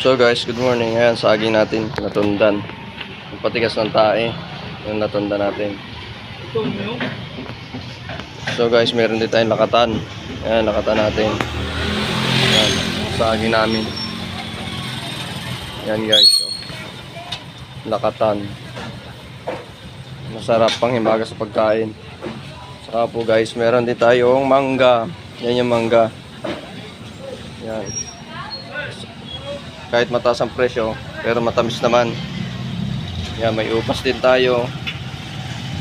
So guys, good morning. Ayan, saging natin, natundan. Yung patigas ng tae, yung natundan natin. So guys, meron din tayong lakatan. Ayan, lakatan natin. Ayan, saging namin. Ayan guys, so, lakatan. Masarap pang himaga sa pagkain. Saka po guys, meron din tayong mangga. Yan yung mangga. Yan. Kahit mataas ang presyo, pero matamis naman. Yan, may ubas din tayo.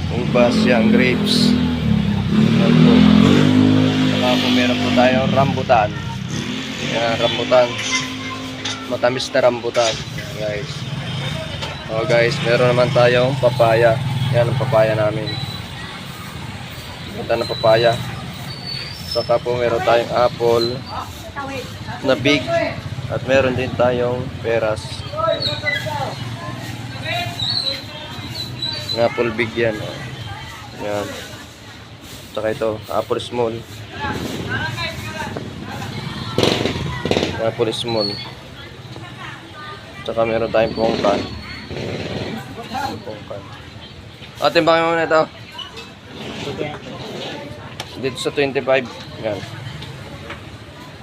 Ubas, yan, grapes. Yan po. Saka po meron po tayong rambutan. Yan, rambutan. Matamis na rambutan. Yan, guys. So guys, meron naman tayong papaya. Yan ang papaya namin. Ganda ng papaya. Saka po meron tayong apple na big. At meron din tayong peras. Apple big yan. Yan. Saka ito, apple small. Apple small. Saka meron tayong pongkan. Pongkan. Atin bakit muna ito? Dito sa 25. Yan.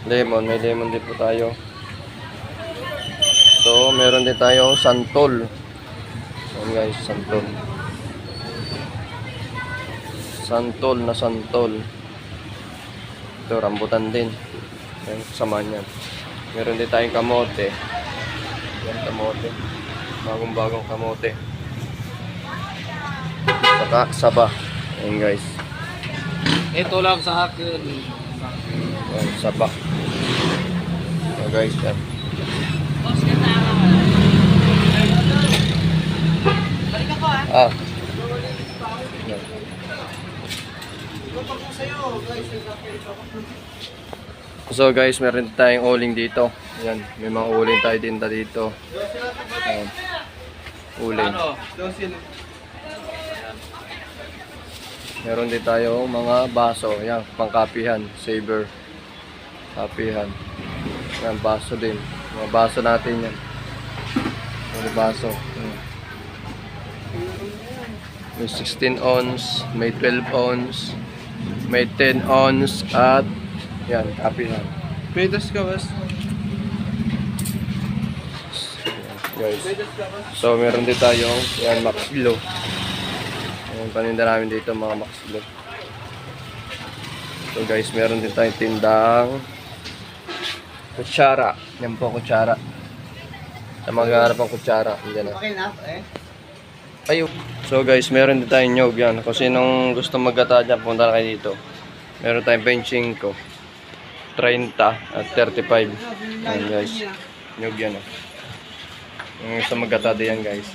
Lemon. May lemon din po tayo. So, meron din tayong santol. Ayan guys, santol. Santol na santol. Ito, rambutan din. Ayan, kasama niyan. Meron din tayong kamote. Ayan, kamote. Bagong-bagong kamote. Saka, saba. Ayan guys. Ito lang sa akin. Ayan, saba. Ayan guys, yan. Ah. So guys, meron tayong uling dito. Yan, may mga uling tayo din dito. Ayan. Uling. Meron din tayong mga baso. Yan, pangkapihan, saver. Kapihan. Yan, baso din. Mga baso natin yan. Mga baso. Yan. May 16 ounce, may 12 ounce, may 10 ounce, at yan, kapihan. Pedas ka, Wes. Guys. So, meron din tayong yan, Maxilo. Yung paninda namin dito, mga Maxilo. So guys, meron din tayong tindang kutsara. Yan po, kutsara. Sa mga harap ang kutsara. Yan na. Okay na, eh? Ayun. So guys, meron din tayong nyog yan. Kung sinong gusto maggata dyan, punta na kayo dito. Meron tayong 25, 30 at 35. Ayan guys. Nyog yan. Yung gusto maggata diyan guys.